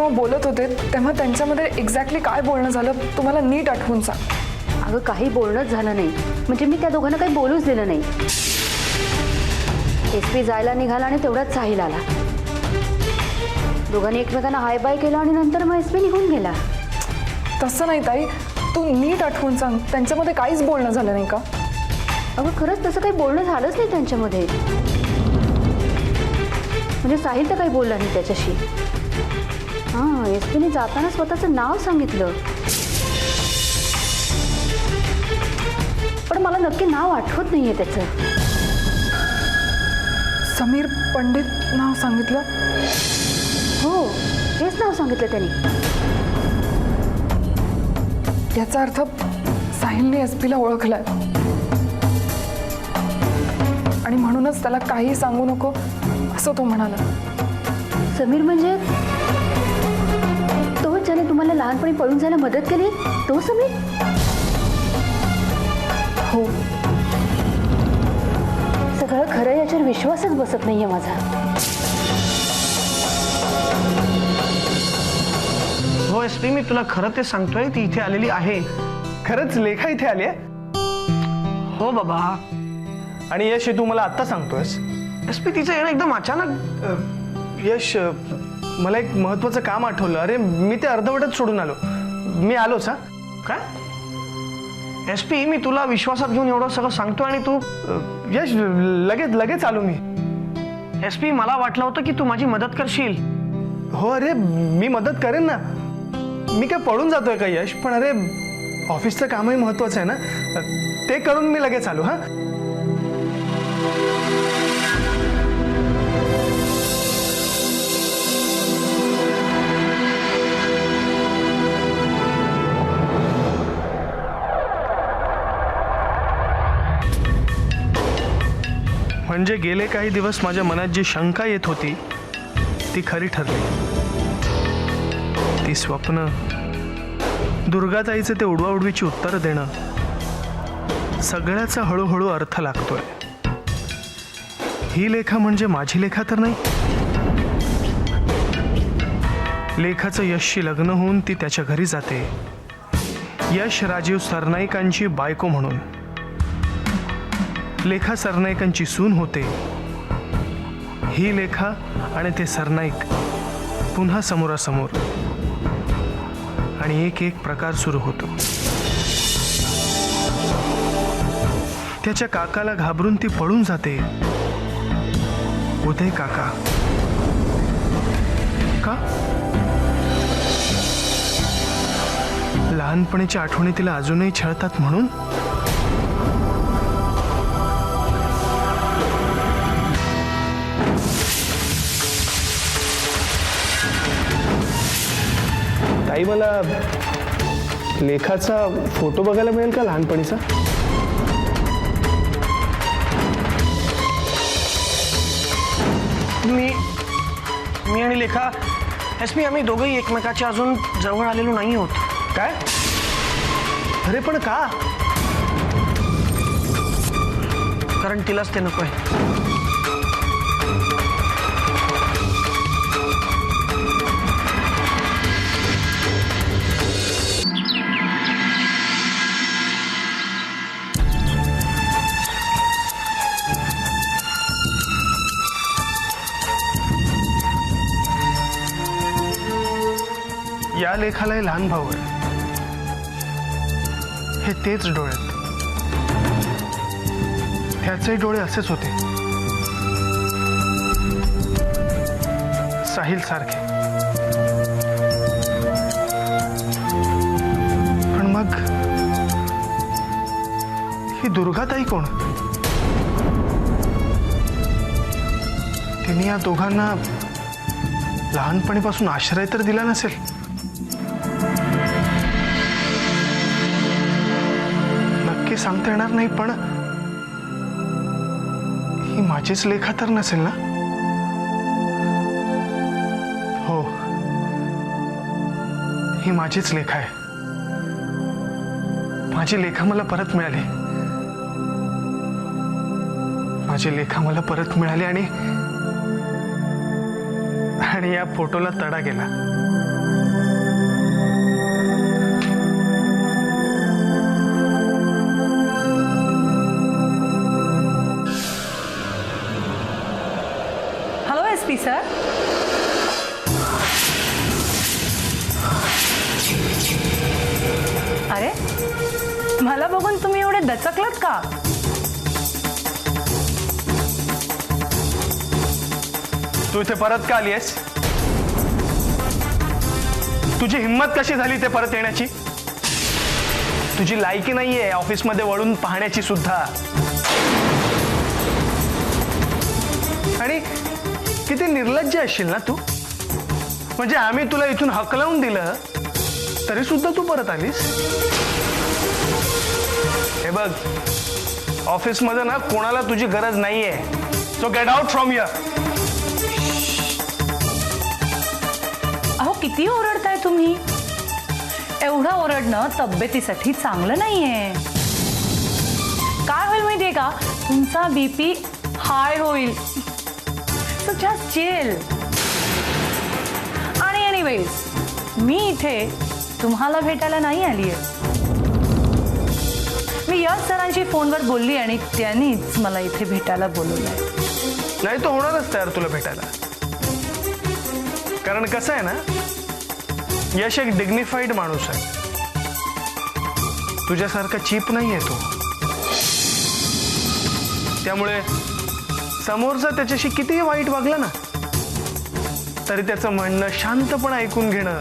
जेव्हा बोलत होते तेव्हा त्यांच्यामध्ये एक्झॅक्टली काय बोलणं झालं तुम्हाला नीट आठवून सांग. अगं काही बोलणंच झालं नाही, म्हणजे मी त्या दोघांना काही बोलूच दिलं नाही. SP जायला निघाला आणि तेवढाच साहिल आला. दोघांनी एकमेकांना हाय बाय केलं आणि नंतर मग SP निघून गेला. तसं नाही ताई, तू नीट आठवून सांग, त्यांच्यामध्ये काहीच बोलणं झालं नाही का? अगं खरंच तसं काही बोलणं झालंच नाही त्यांच्यामध्ये. म्हणजे साहिल तर काही बोलला नाही त्याच्याशी. हां, SPने जाताना स्वतःचं नाव सांगितलं, पण मला नक्की नाव आठवत नाहीये त्याचं. समीर पंडित नाव सांगितलं? हो, हेच नाव सांगितलं त्यांनी. याचा अर्थ साहिलने SP ला ओळखलाय आणि म्हणूनच त्याला काही सांगू नको असं तो म्हणाला. समीर म्हणजे तो ज्याने तुम्हाला लहानपणी पळून जायला मदत केली, तो समीर? हो. सगळं खरं याच्यावर विश्वासच बसत नाहीये माझा. हो SP, मी तुला खरं ते सांगतोय, ती इथे आलेली आहे. खरंच लेखा इथे आली आहे? हो बाबा. आणि यश, हे तू मला आत्ता सांगतोयस? SP, तिचं येणं एकदम अचानक. यश, मला एक महत्वाचं काम आठवलं. अरे मी ते अर्धवटच सोडून आलो. मी आलोच. हा काय SP, मी तुला विश्वासात घेऊन एवढं सगळं सांगतोय आणि तू. यश, लगेच आलो मी. SP, मला वाटलं होतं की तू माझी मदत करशील. हो, अरे मी मदत करेन ना. मी काय पळून जातोय का यश? पण अरे ऑफिसचं कामही महत्वाचं आहे ना, ते करून मी लगेच आलो. हा, म्हणजे गेले काही दिवस माझ्या मनात जी शंका येत होती ती खरी ठरली. ती स्वप्न, दुर्गाताईचे ते उडवाउडवीची उत्तरं देणं, सगळ्याचा हळूहळू अर्थ लागतोय. ही लेखा म्हणजे माझी लेखा तर नाही. लेखाचं यशशी लग्न होऊन ती त्याच्या घरी जाते, यश राजीव सरनाईकांची बायको म्हणून. लेखा सरनाईकांची सून होते. ही लेखा आणि ते सरनाईक पुन्हा समोरासमोर, आणि एक एक प्रकार सुरू होतो. त्याच्या काकाला घाबरून ती पळून जाते. उदय काका का? लहानपणीच्या आठवणी तिला अजूनही छळतात म्हणून? ताई, मला लेखाचा फोटो बघायला मिळेल का लहानपणीचा? मी आणि लेखा SP, आम्ही दोघंही एकमेकाच्या अजून जवळ आलेलो नाही आहोत. काय? अरे पण का? कारण तिलाच ते नकोय. या लेखालाही लहान भाऊ आहे. हे तेच डोळ्यात. त्याचे डोळे असेच होते, साहिल सारखे. पण मग ही दुर्गाताई कोण? तिने या दोघांना लहानपणीपासून आश्रय तर दिला नसेल. नक्की सांगता येणार नाही, पण ही माझीच लेखा तर नसेल ना? हो, ही माझीच लेखा आहे. माझी लेखा मला परत मिळाली. माझी लेखा मला परत मिळाली आणि या फोटोला तडा गेला. पण तुम्ही एवढे दचकलात का? तू इथे परत का आली आहेस? तुझी हिंमत कशी झाली ते परत येण्याची? तुझी लायकी नाहीये ऑफिसमध्ये वळून पाहण्याची सुद्धा. आणि किती निर्लज्ज असशील ना तू. म्हणजे आम्ही तुला इथून हकलवून दिलं तरी सुद्धा तू परत आलीस. हे बघ, ऑफिसमध्ये ना कोणाला तुझी गरज नाहीये. So get out from here. अहो किती ओरडताय तुम्ही? एवढं ओरडणं तब्येतीसाठी चांगलं नाहीये. काय होईल माहितीये का? तुमचा बीपी हाय होईल. So just chill. आणि एनिवेज मी इथे तुम्हाला भेटायला नाही आलीये. मी यश सरांशी फोनवर बोलली आणि त्यांनीच मला इथे भेटायला बोलवलंय. नाही तो होणारच तयार तुला भेटायला. कारण कसं आहे ना, यश एक डिग्निफाईड माणूस आहे. तुझ्यासारखा चीप नाही आहे तो. त्यामुळे समोरचा त्याच्याशी कितीही वाईट वागला ना तरी त्याचं म्हणणं शांतपणे ऐकून घेणं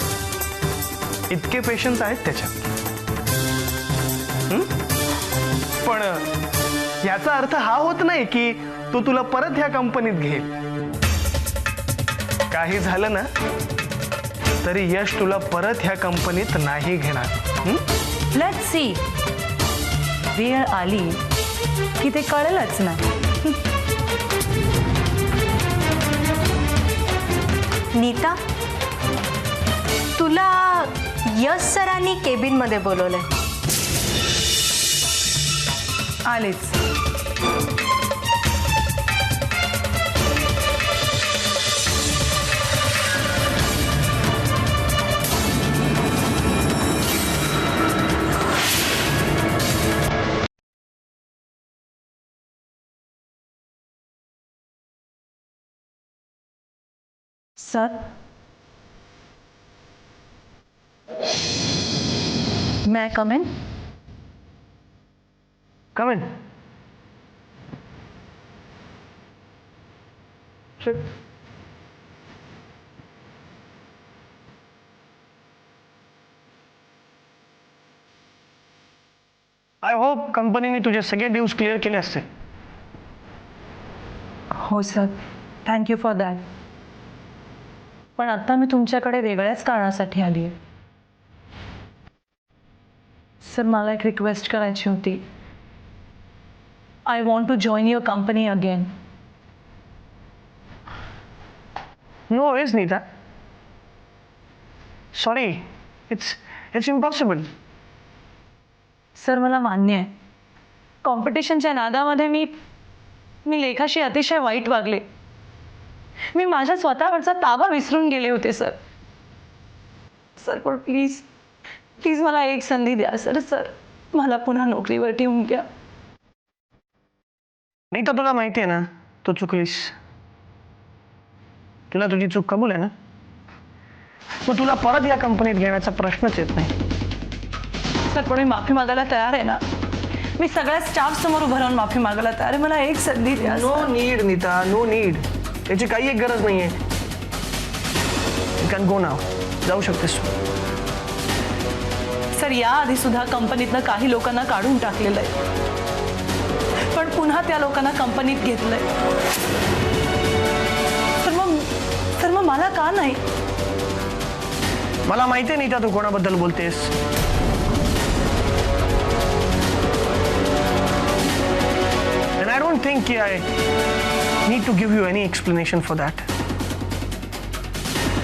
इतके पेशन्स आहेत त्याच्यात. पण याचा अर्थ हा होत नाही की तो तुला परत ह्या कंपनीत घेईल. काही झालं ना तरी यश तुला परत ह्या कंपनीत नाही घेणार. Let's see. वेळ आली की ते कळेलच ना. नीता, तुला यश सरांनी केबिन मध्ये बोलवलंय. आलेच. Sir, may I come in? Come in. Sit. I hope कंपनीने तुझे सगळे ड्यूज क्लिअर केले असते. हो सर, थँक्यू फॉर दॅट. पण आता मी तुमच्याकडे वेगळ्याच कारणासाठी आली आहे. सर, मला एक रिक्वेस्ट करायची होती. I want to join your company again. No ways, Nita. Sorry, it's impossible. Sir, मला मान्य आहे कॉम्पिटिशनच्या नादामध्ये मी लेखाशी अतिशय वाईट वागले. मी माझ्या स्वतःवरचा ताबा विसरून गेले होते सर. सर, पण प्लीज प्लीज मला एक संधी द्या सर. सर, मला पुन्हा नोकरीवर ठेवून घ्या. नाही तर तुला माहिती आहे ना तू चुकलीस. तुला तुझी चूक कबूल आहे ना. मग तुला परत या कंपनीत घेण्याचा प्रश्नच येत नाही. सर, पण मी माफी मागायला तयार आहे ना. मी सगळ्या स्टाफ समोर उभं राहून माफी मागायला तयार आहे. मला एक संधी द्या. No need Nita, no need. याची काही एक गरज नाहीये. You can go now. जाऊ शकतेस. सर, याआधी सुद्धा कंपनीतनं काही लोकांना काढून टाकलेलं आहे, पण पुन्हा त्या लोकांना कंपनीत घेतलंय. तर मग मला का नाही? मला माहिती आहे नीता तू कोणाबद्दल बोलतेस. And I don't think I need to give you any explanation for that.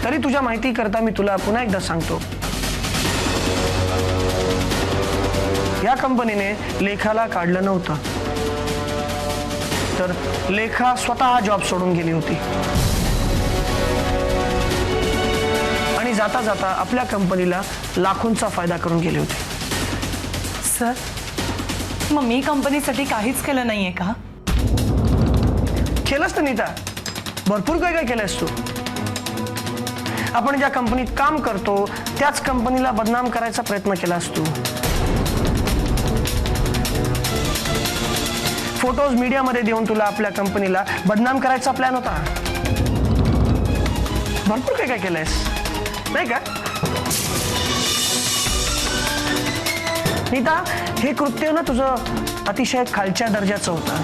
तरी तुझ्या माहिती करता मी तुला पुन्हा एकदा सांगतो. या कंपनीने लेखाला काढलं नव्हतं, तर लेखा स्वतः जॉब सोडून गेली होती आणि जाता जाता आपल्या कंपनीला लाखोंचा फायदा करून गेले होते. सर, मग मी कंपनीसाठी काहीच केलं नाहीये का? केलंस तर नीता, भरपूर काय काय केलंस तू. आपण ज्या कंपनीत काम करतो त्याच कंपनीला बदनाम करायचा प्रयत्न केलास तू. फोटोज मीडियामध्ये देऊन तुला आपल्या कंपनीला बदनाम करायचा प्लॅन होता. भरपूर काय काय केलंयस नाही का नीता? हे कृत्य ना तुझं अतिशय खालच्या दर्जाचं होतं.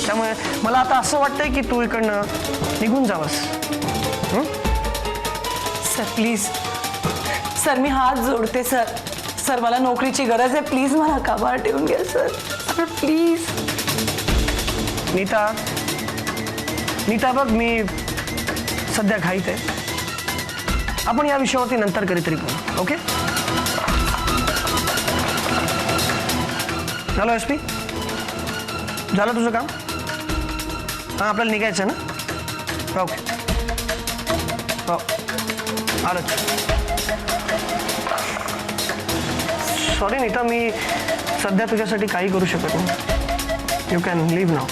त्यामुळे मला आता असं वाटतंय की तू इकडनं निघून जावंस. सर प्लीज सर, मी हात जोडते सर. सर मला नोकरीची गरज आहे, प्लीज मला कामावर ठेवून घ्या sir. Sir please. Nita Nita बघ, मी सध्या घाईत आहे. आपण या विषयावरती नंतर कधीतरी बोलू. ओके? हॅलो एस पी, झालं तुझं काम? हां, आपल्याला निघायचं ना? ओके. हो आलं. सॉरी नीता, मी सध्या तुझ्यासाठी काही करू शकत नाही. You can leave now.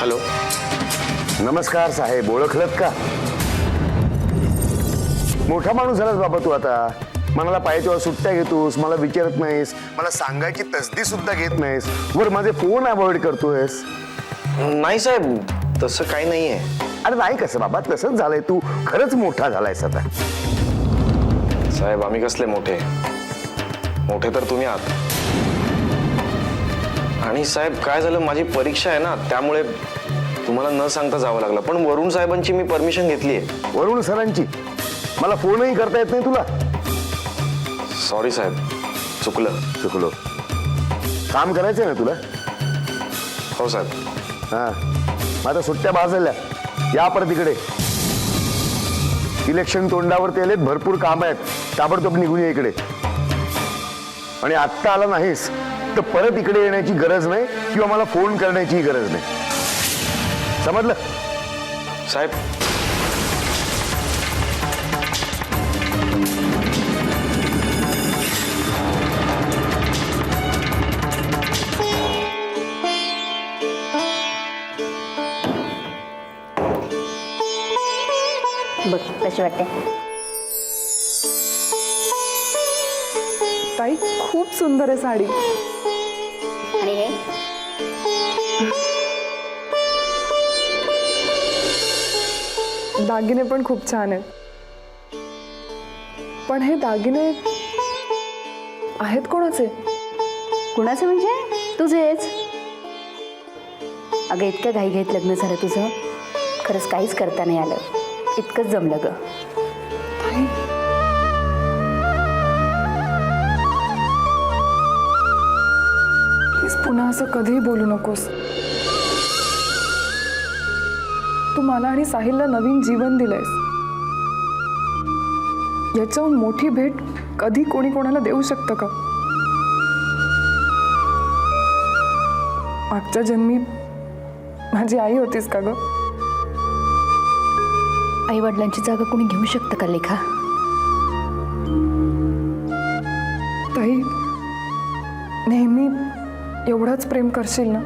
Hello. नमस्कार साहेब, ओळखलत का? मोठा माणूस झालास बाबा तू आता. मनाला पाहिजे तेव्हा सुट्ट्या घेतोस, मला विचारत नाहीस, मला सांगायची तसदी सुद्धा घेत नाहीस, वर माझे फोन अवॉइड करतोयस. नाही साहेब, तसं काही नाहीये. अरे नाही कसं बाबा, तसंच झालंय. तू खरंच मोठा झालायस आता. साहेब आम्ही कसले मोठे? मोठे तर तुम्ही आहात. आणि साहेब काय झालं, माझी परीक्षा आहे ना, त्यामुळे तुम्हाला न सांगता जावं लागलं. पण वरुण साहेबांची मी परमिशन घेतली आहे. वरुण सरांची? मला फोनही करता येत नाही तुला? सॉरी साहेब, चुकलो. काम करायचंय ना तुला? हो साहेब. हा, माझ्या सुट्ट्या भाजल्या. या परत इकडे. इलेक्शन तोंडावरती आलेत, भरपूर काम आहेत. ताबडतोब निघून ये इकडे. आणि आत्ता आला नाहीस तर परत इकडे येण्याची गरज नाही किंवा मला फोन करण्याची गरज नाही. समजलं? साहेब बघ कशी वाटते. ताई खूप सुंदर आहे साडी. आणि हे दागिने पण खूप छान आहेत. पण हे दागिने आहेत कोणाचे? कुणाचं म्हणजे? तुझेच. अगं इतक्या घाईघाईत लग्न झालं तुझं, खरंच काहीच करता नाही आलं. इतकंच जमलं ग. प्लीज पुन्हा असं कधीही बोलू नकोस. तू मला आणि साहिलला नवीन जीवन दिलंयस. याच्याहून मोठी भेट कधी कोणी कोणाला देऊ शकतं का? मागच्या जन्मी माझी आई होतीस का ग? आई वडिलांची जागा कोणी घेऊ शकतं का लेखा? ताई नेहमी एवढंच प्रेम करशील ना?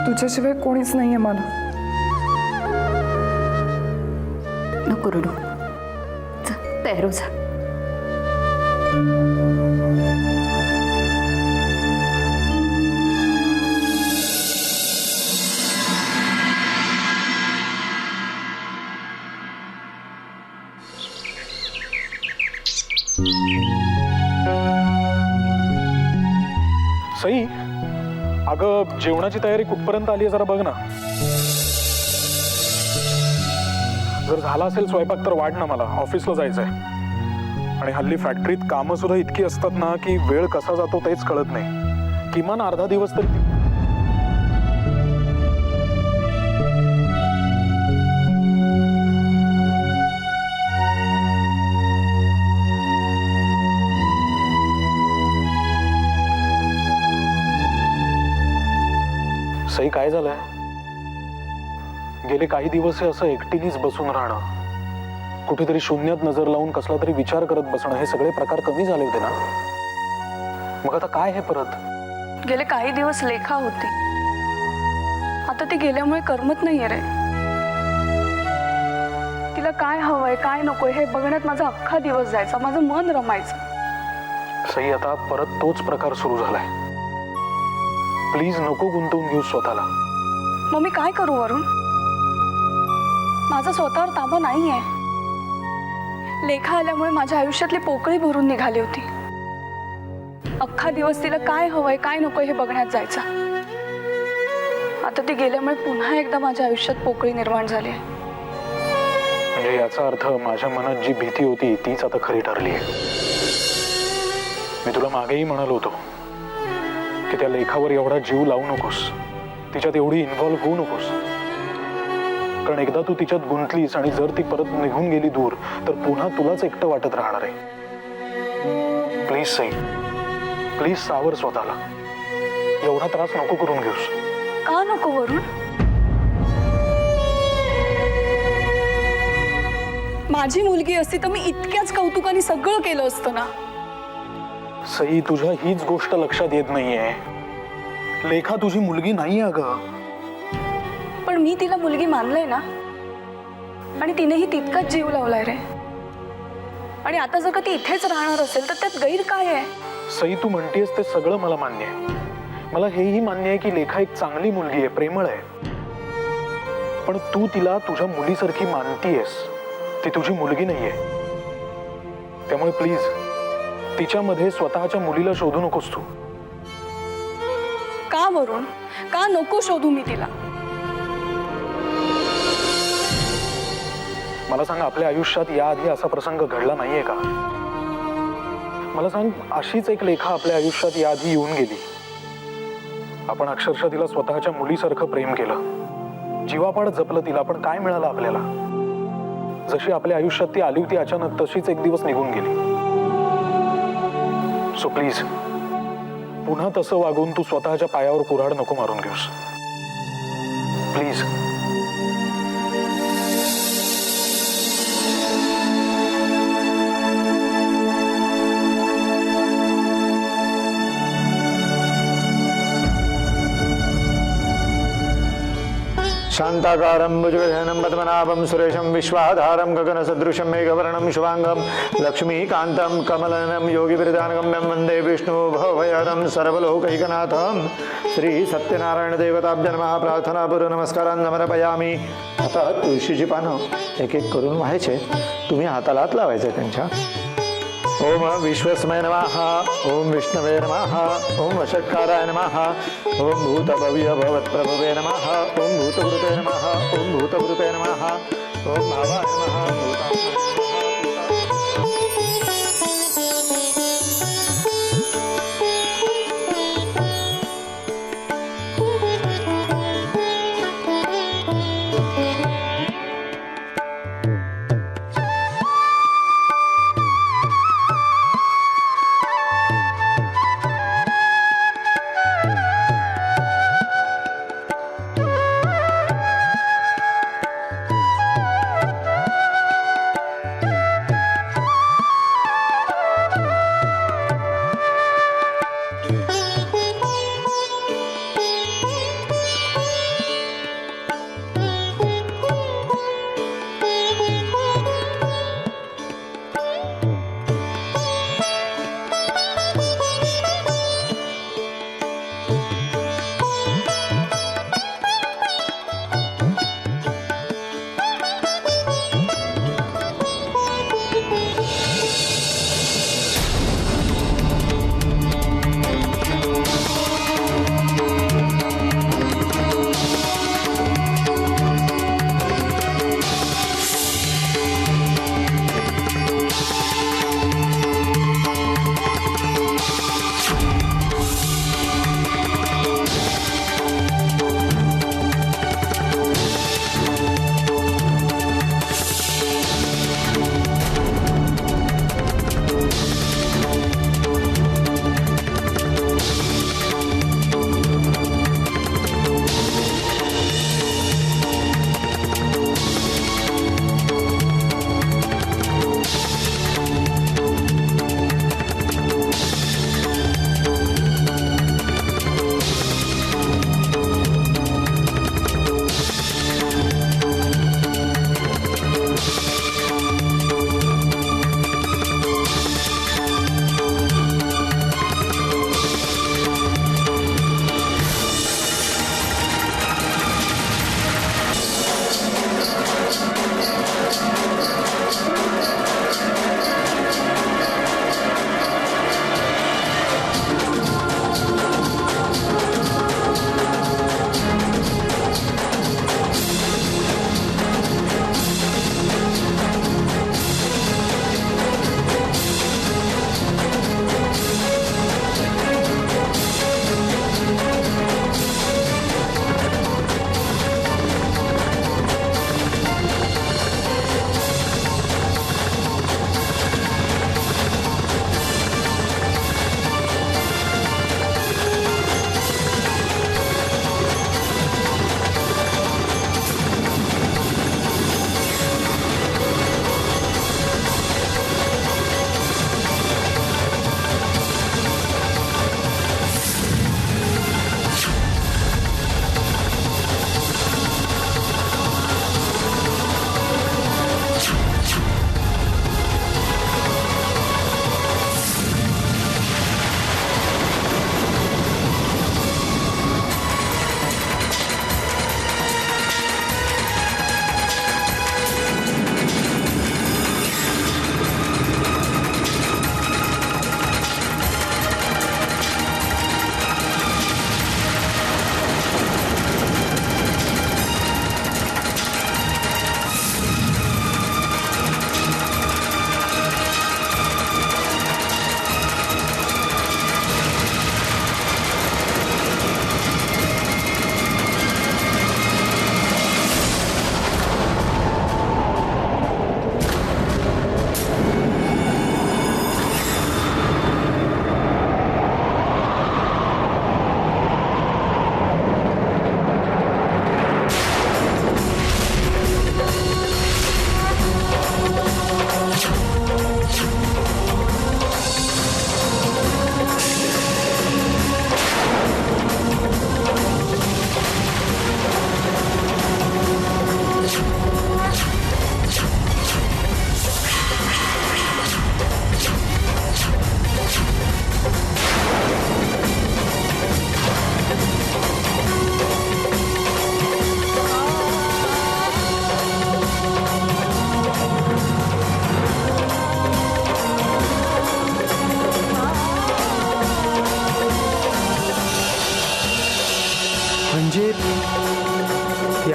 तुझ्याशिवाय कोणीच नाहीये मला. नको रडू. जा, तयार हो जा. सई, अगं जेवणाची तयारी कुठपर्यंत आली आहे जरा बघ ना. जर झाला असेल स्वयंपाक तर वाढ ना, मला ऑफिसला जायचंय. आणि हल्ली फॅक्टरीत कामं सुद्धा इतकी असतात ना की वेळ कसा जातो तेच कळत नाही. किमान अर्धा दिवस तरी. सई, काय झालंय? गेले काही दिवस हे असं एकटीनेच बसून राहणं, कुठेतरी शून्यात नजर लावून कसला तरी विचार करत बसणं, हे सगळे प्रकार कमी झाले होते ना. मग आता काय हे परत? गेले काही दिवस लेखा होती, आता ती गेल्यामुळे करमत नाहीये रे. तिला काय हवंय काय नकोय हे बघण्यात माझा अख्खा दिवस जायचा, माझं मन रमायचं. सई, आता परत तोच प्रकार सुरू झालाय. प्लीज नको गुंतवून घेऊ स्वतःला. मग मी काय करू वरुण? माझा स्वतःवर ताबा नाहीये. लेखा आल्यामुळे माझ्या आयुष्यातली पोकळी भरून निघाली होती. अख्खा दिवस तिला काय हवंय काय नकोय हे बघण्यात जायचा. आता ती गेल्यामुळे पुन्हा एकदा माझ्या आयुष्यात पोकळी निर्माण झाली आहे. म्हणजे याचा अर्थ माझ्या मनात जी भीती होती तीच आता खरी ठरली आहे. मी तुला मागेही म्हणालो होतो की त्या लेखावर एवढा जीव लावू नकोस, तिच्यात एवढी इन्व्हॉल्व्ह होऊ नकोस. कारण एकदा तू तिच्यात गुंतलीस आणि जर ती परत निघून गेली दूर तर पुन्हा तुलाच एकटं वाटत राहणार आहे. प्लीज सई, प्लीज सावर स्वतःला. एवढा त्रास नको करून घेऊस. का नको वरुण? माझी मुलगी असती तर मी इतक्याच कौतुकाने सगळं केलं असतं ना. सई, तुझ्या हीच गोष्ट लक्षात येत नाहीये. लेखा तुझी मुलगी नाहीये अगं. पण मी तिला मुलगी मानलंय ना, आणि तिनेही तितकाच जीव लावलाय रे. आणि आता जर का ती इथेच राहणार असेल तर त्यात गैर काय आहे? सई, तू म्हणतेस ते सगळं मला मान्य आहे. मला हेही मान्य आहे की लेखा एक चांगली मुलगी आहे, प्रेमळ आहे. पण तू तिला तुझ्या मुलीसारखी मानतीयस. ती तुझी मुलगी नाहीये. त्यामुळे प्लीज तिच्यामध्ये स्वतःच्या मुलीला शोधू नकोस तू. का वरुण? का नको शोधू मी तिला? मला सांग, आपल्या आयुष्यात याआधी असा प्रसंग घडला नाहीये का? मला सांग, अशीच एक लेखा आपल्या आयुष्यात याआधी येऊन गेली. आपण अक्षरशः तिला स्वतःच्या मुलीसारखं प्रेम केलं, जीवापाड जपलं तिला. पण काय मिळालं आपल्याला? जशी आपल्या आयुष्यात ती आली होती अचानक, तशीच एक दिवस निघून गेली. सो प्लीज, पुन्हा तसं वागून तू स्वतःच्या पायावर कुऱ्हाड नको मारून घेऊस. प्लीज. शांताकारं भुजगशयनं पद्मनाभं सुरेशं विश्वाधारं गगनसदृशं मेघवर्णं शुभांगं लक्ष्मीकान्तं कमलनयनं योगिविरदानगम्यं वन्दे विष्णुभवभयहरं सर्वलोकैकनाथं. श्री सत्यनारायण देवताभ्य नमः. प्रार्थनापूर्वक नमस्कारान् समर्पयामि. आता तुळशीची पानं एक एक करून व्हायचे, तुम्ही हाताला हात लावायचे त्यांच्या. ओम विश्वस्मय नमः. ओम विष्णवे नमः. ओम वषट्काराय नमः. ओम भूतभव्य भवत्प्रभवे नमः. ओम भूतभृते नमः. ओम भूतभृते नमः. ओम भावाय नमः.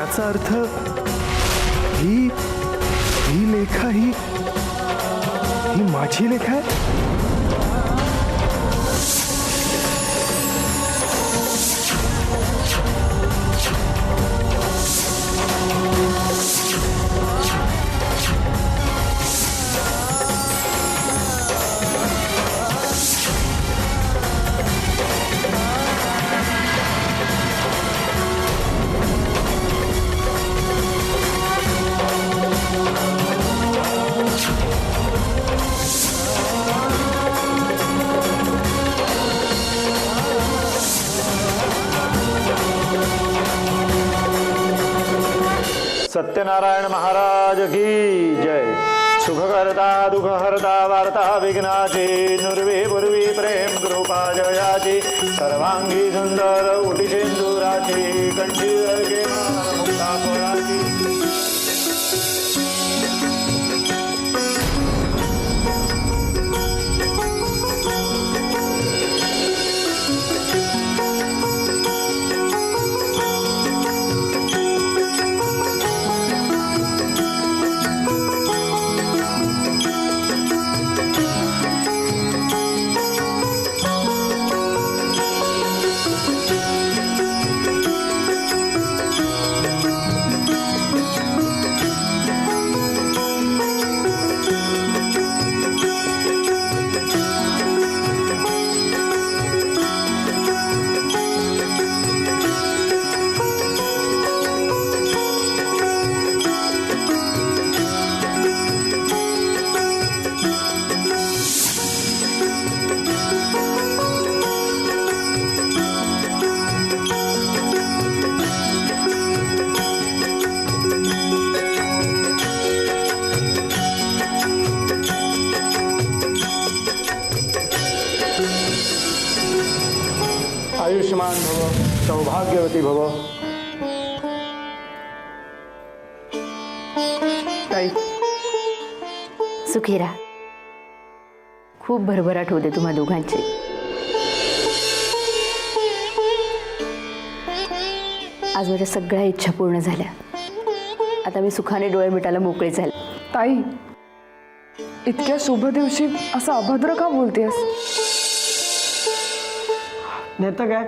याचा अर्थ ही ही लेखा ही माझी लेखा आहे. सत्यनारायण महाराज की जय. सुखकर्ता दुःखहर्ता वार्ता विघ्नाची नुर्वी पूर्वी प्रेम कृपा जयाची सर्वांगी सुंदर उटी सिंदुराची कंठी मुक्ता फळाची. आयुष्मान भव, सौभाग्यवती भव. ताई सुखी राहा. खूप भरभराट होते तुम्हा दोघांची. आज माझ्या सगळ्या इच्छा पूर्ण झाल्या. आता मी सुखाने डोळे मिटायला मोकळे झाले. ताई, इतक्या शुभ दिवशी असं अभद्र का बोलतेस? नाही तर काय.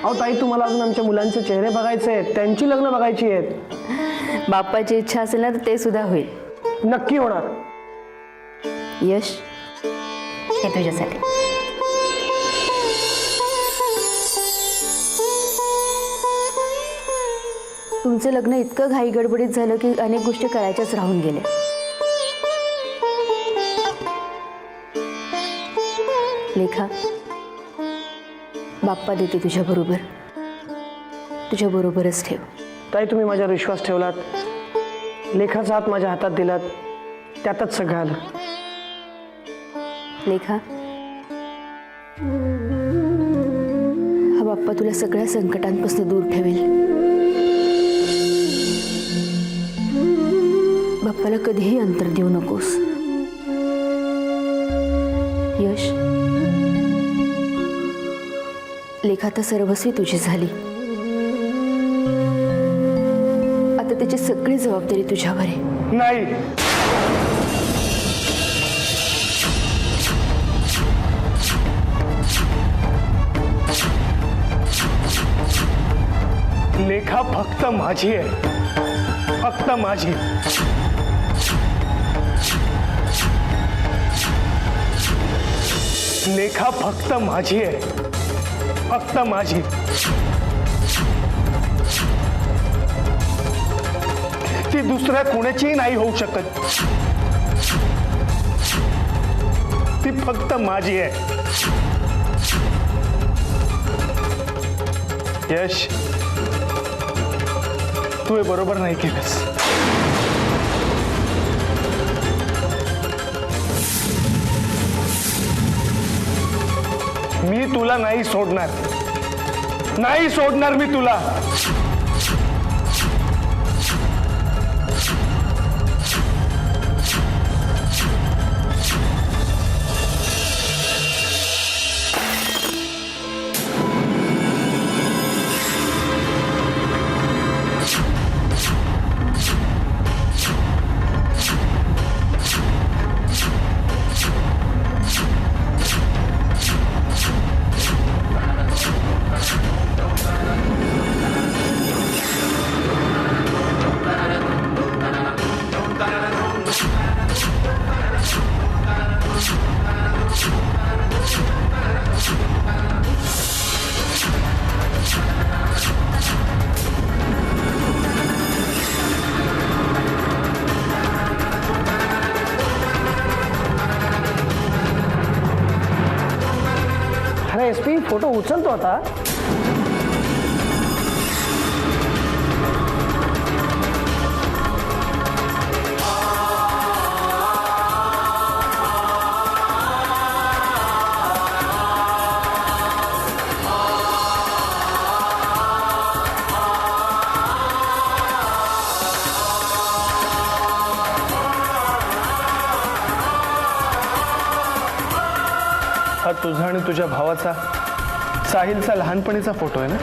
अहो ताई, तुम्हाला अजून आमच्या मुलांचे चेहरे बघायचे आहेत, त्यांची लग्न बघायची आहेत. बाप्पाची इच्छा असेल ना तर ते सुद्धा होईल. नक्की होणार. यश, हे तुझ्यासाठी. तुमचं लग्न इतकं घाई गडबडीत झालं की अनेक गोष्टी करायच्याच राहून गेल्या. लेखा, बाप्पा देते तुझ्या बरोबर. तुझ्या बरोबरच ठेव. ताई, तुम्ही माझ्यावर विश्वास ठेवलात, लेखाचा हात माझ्या हातात दिलात, त्यातच सगळं आलं. लेखा, हा बाप्पा तुला सगळ्या संकटांपासून दूर ठेवेल. बाप्पाला कधीही अंतर देऊ नकोस. यश, लेखा तर सर्वस्वी तुझी झाली. आता त्याची सगळी जबाबदारी तुझ्यावर आहे. नाही, लेखा फक्त माझी आहे, फक्त माझी. लेखा फक्त माझी आहे, फक्त माझी. ती दुसऱ्या कोणाचीही नाही होऊ शकत. ती फक्त माझी आहे. यश, तू हे बरोबर नाही केलंस. मी तुला नाही सोडणार, नाही सोडणार मी तुला. अरे SP फोटो उचलतो आता. हा तुझा आणि तुझ्या भावाचा साहिलचा लहानपणीचा फोटो आहे ना?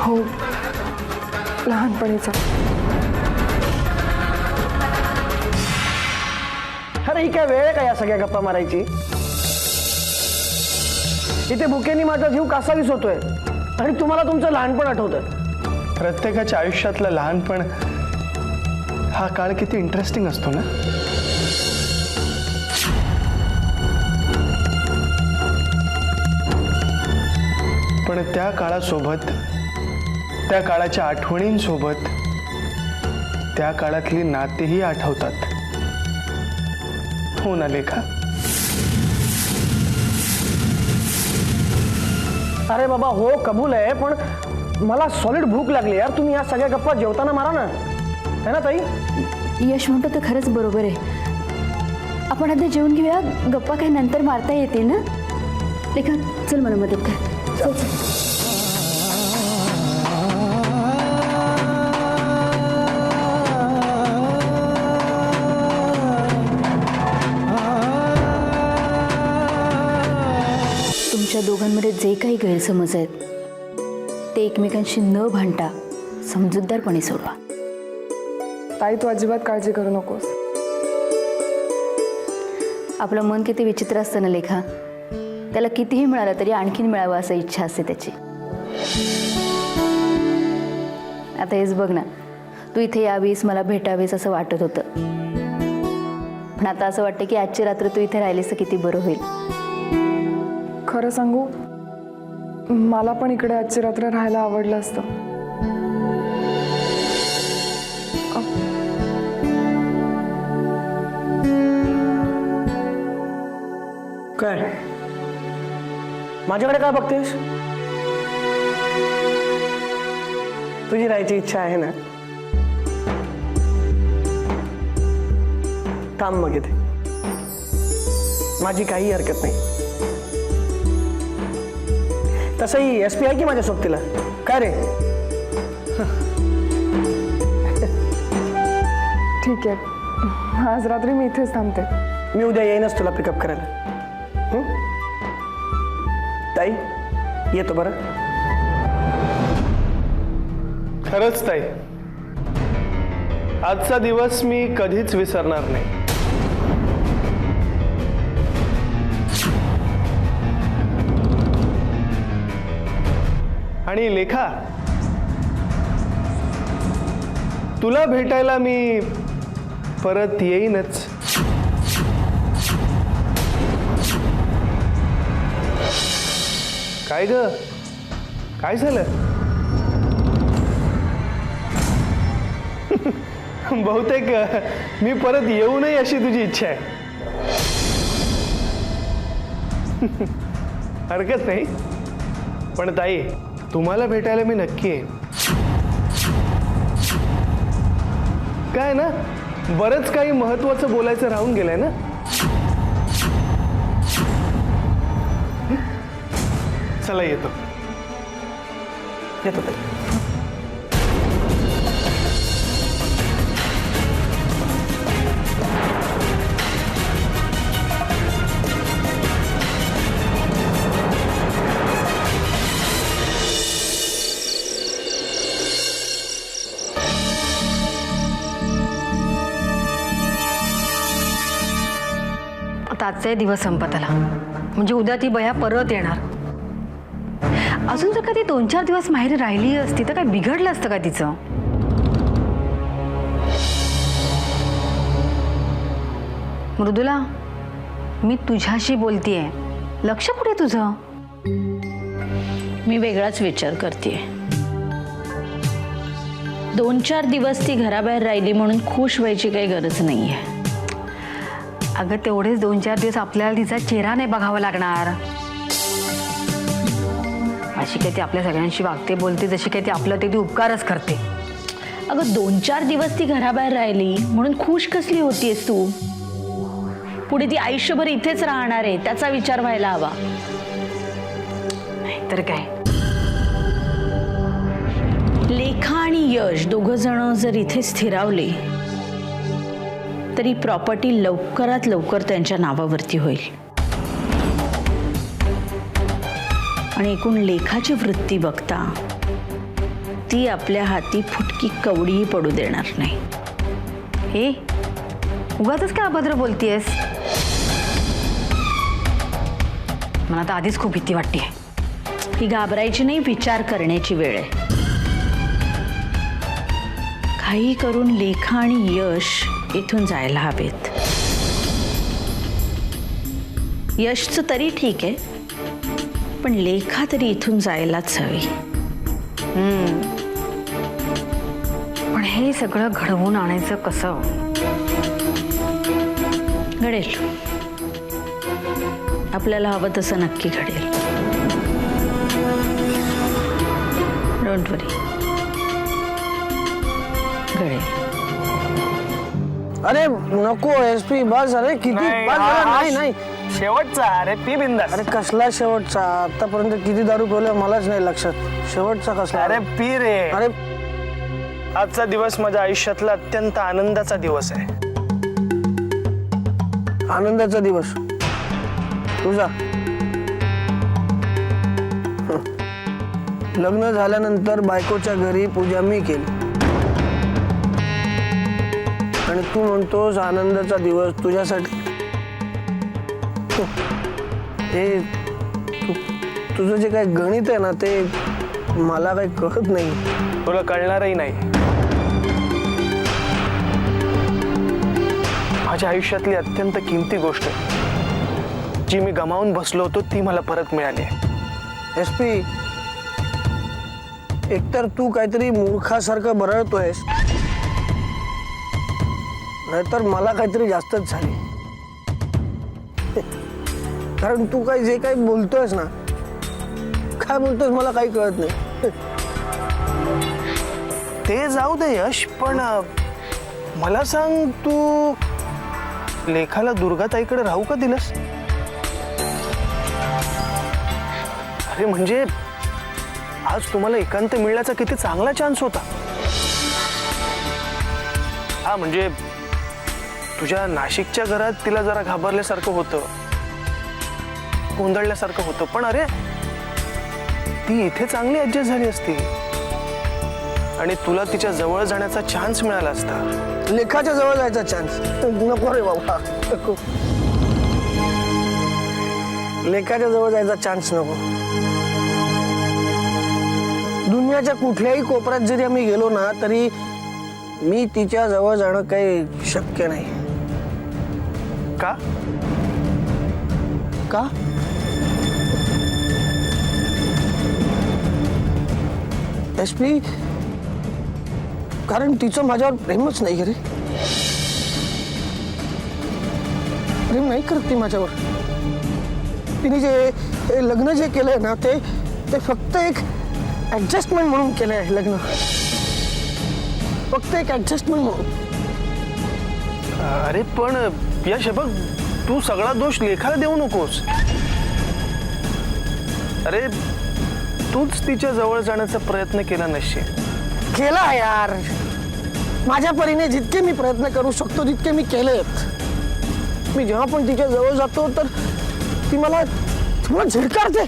हो, लहानपणीचा. अरे ही काय वेळ आहे का या सगळ्या गप्पा मारायची? इथे भुकेनी माझा जीव कासावीस होतोय आणि तुम्हाला तुमचं लहानपण आठवतंय. प्रत्येकाच्या आयुष्यातलं लहानपण हा काळ किती इंटरेस्टिंग असतो ना. पण त्या काळासोबत, त्या काळाच्या आठवणींसोबत त्या काळातली नातेही आठवतात. हो ना लेखा? अरे बाबा हो, कबूल आहे, पण मला सॉलिड भूक लागली यार. तुम्ही या सगळ्या गप्पा जेवताना मारा ना, है ना ताई? यश म्हणतो तर खरंच बरोबर आहे. आपण आता जेवून घेऊया, गप्पा काही नंतर मारता येतील ना. लेखा चल मला मदत कर. चल चल. तुमच्या दोघांमध्ये जे काही गैरसमज आहेत ते एकमेकांशी न भांडता समजूतदारपणे सोडवा. ताई तू अजिबात काळजी करू नकोस. आपलं मन किती विचित्र असतं ना लेखा. त्याला कितीही मिळालं तरी आणखीन मिळावं असं इच्छा असते त्याची. आता हेच बघ ना, तू इथे यावीस, मला भेटावीस असं वाटत होतं, पण आता असं वाटतं की आजची रात्र तू इथे राहिलीस तर किती बरं होईल. खरं सांगू, मला पण इकडे आजची रात्र राहायला आवडलं असतं. काय माझ्याकडे काय बघतेस? तुझी राहायची इच्छा आहे ना? थांब मग इथे, माझी काही हरकत नाही. तसंही SP आहे की माझ्या सोबतीला. काय रे? ठीक आहे, आज रात्री मी इथेच थांबते. मी उद्या येईनच तुला पिकअप करायला. ताई येतो बरं. खरंच ताई, आजचा दिवस मी कधीच विसरणार नाही. आणि लेखा, तुला भेटायला मी परत येईनच. काय ग, काय झालं? बहुतेक मी परत येऊ नये अशी तुझी इच्छा आहे. हरकत नाही, पण ताई तुम्हाला भेटायला मी नक्की येईन. काय ना, बरंच काही महत्वाचं बोलायचं राहून गेलंय ना. चला येतो. येतो ताई. आता आजचाही दिवस संपत आला, म्हणजे उद्या ती बया परत येणार. अजून जर का ती 2-4 दिवस माहेरी राहिली असती तर काय बिघडलं असतं का तिचं? मृदुला, मी तुझ्याशी बोलतीये, लक्ष कुठे तुझं? मी वेगळाच विचार करते. 2-4 दिवस ती घराबाहेर राहिली म्हणून खुश व्हायची काही गरज नाहीये. अगं तेवढेच 2-4 दिवस आपल्याला तिचा चेहरा नाही बघावा लागणार. अशी काही ती आपल्या सगळ्यांशी वागते बोलते जशी काही ती आपलं ते उपकारच करते. अगं 2-4 दिवस ती घराबाहेर राहिली म्हणून खुश कसली होतीयस तू? पुढे ती आयुष्यभर इथेच राहणार आहे त्याचा विचार व्हायला हवा. तर काय, लेखा आणि यश दोघं जण जर इथे स्थिरावले तरी प्रॉपर्टी लवकरात लवकर त्यांच्या नावावरती होईल. आणि एकूण लेखाची वृत्ती बघता ती आपल्या हाती फुटकी कवडीही पडू देणार नाही. हे उगाचच काय अभद्र बोलतीयस? मला तर आधीच खूप भीती वाटते. ही घाबरायची नाही, विचार करण्याची वेळ आहे. काही करून लेखा आणि यश इथून जायला हवेत. यशचं तरी ठीक आहे पण लेखा तरी इथून जायलाच हवी. पण हे सगळं घडवून आणायचं कसं? घडेल, आपल्याला हवं तसं नक्की घडेल. डोंट वरी, घडेल. अरे नको SP बस. अरे किती बस झालं. नाही नाही शेवटचा. अरे पी बिंदास. अरे कसला शेवटचा? आतापर्यंत किती दारू पिवलं मलाच नाही लक्षात. शेवटचा कसला? अरे पी रे. अरे आजचा दिवस माझ्या आयुष्यातला अत्यंत आनंदाचा दिवस आहे. आनंदाचा दिवस तुझा. लग्न झाल्यानंतर बायकोच्या घरी पूजा मी केली आणि तू म्हणतोस आनंदाचा दिवस तुझ्यासाठी. ते तुझं जे काही गणित आहे ना ते मला काही कळत नाही. तुला कळणारही नाही. माझ्या आयुष्यातली अत्यंत किमती गोष्ट जी मी गमावून बसलो होतो ती मला परत मिळाली. SP एकतर तू काहीतरी मूर्खासारखं बरळतोयस नाहीतर मला काहीतरी जास्तच झाली. कारण तू काही जे काही बोलतोयस ना, काय बोलतोयस मला काही कळत नाही. ते जाऊ दे यश, पण मला सांग तू लेखाला दुर्गाताईकडे राहू का दिलंस? अरे म्हणजे आज तुम्हाला एकांत मिळण्याचा किती चांगला चान्स होता. हा म्हणजे तुझ्या नाशिकच्या घरात तिला जरा घाबरल्यासारखं होतं, गोंधळल्यासारखं होतं, पण अरे ती इथे चांगली ऍडजस्ट झाली असती आणि तुला तिच्या जवळ जाण्याचा चान्स मिळाला असता. लेखाच्या जवळ जायचा चान्स नको रे बाबा, नको. लेखाच्या जवळ जायचा चान्स नको. दुनियाच्या कुठल्याही कोपऱ्यात जरी आम्ही गेलो ना तरी मी तिच्या जवळ जाणं काही शक्य नाही. का? का? SP कारण तिचं माझ्यावर प्रेमच नाही रे. प्रेम नाही करत ती माझ्यावर. तिने जे लग्न जे केलंय ना ते फक्त एक ऍडजस्टमेंट म्हणून केलंय. लग्न फक्त एक ऍडजस्टमेंट म्हणून. अरे पण यश बघ, तू सगळा दोष लेखाला देऊ नकोस. अरे तूच तिच्या जवळ जाण्याचा प्रयत्न केला नसशील. केला यार, माझ्या परीने जितके मी प्रयत्न करू शकतो तितके मी केलेत. मी जेव्हा पण तिच्या जवळ जातो तर ती मला झिडकारते,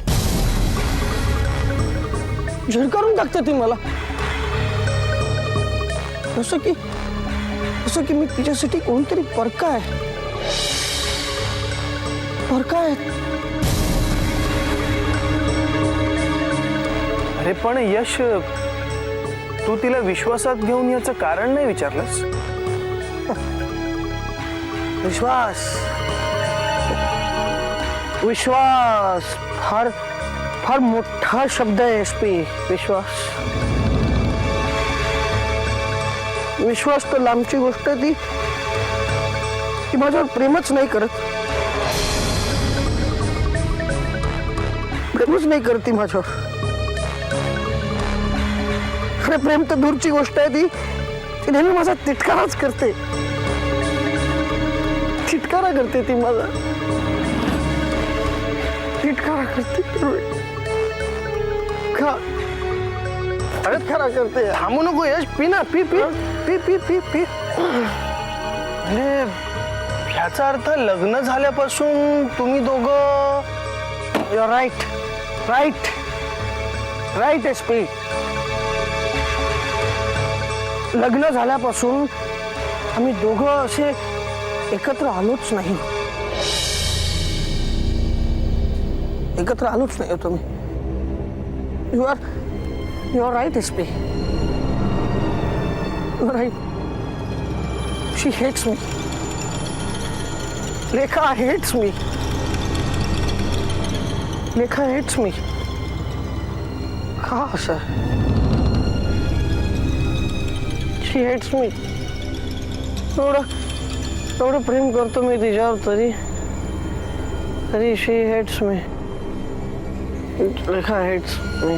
झिडकारून टाकते ती मला. जसं की मी तिच्यासाठी कोणतरी परका आहे. अरे पण यश, तू तिला विश्वासात घेऊन याचं कारण नाही विचारलंस? विश्वास फार फार मोठा शब्द आहे SP. विश्वास विश्वास तर लांबची गोष्ट आहे, ती माझ्यावर प्रेमच नाही करत. प्रेमच नाही करत ती माझ्यावर. अरे प्रेम तर दूरची गोष्ट आहे, ती नेहमी माझा तिटकाराच करते. तिटकारा करते ती माझा. तिटकारा करते का? अरे खरा करते. थांबू नको यश, पी ना, P P P P P P. ह्याचा अर्थ लग्न झाल्यापासून तुम्ही दोघं. Your right, right, right S P. लग्न झाल्यापासून आम्ही दोघं असे एकत्र आलोच नाही. एकत्र आलोच नाही तुम्ही. You are right S P. Right. She hates me. Lekha hates me. Lekha hates me. का असं? She hates me. एवढं प्रेम करतो मी तिच्यावर, तरी शी हेट्स मी. लेखा हेट्स मी.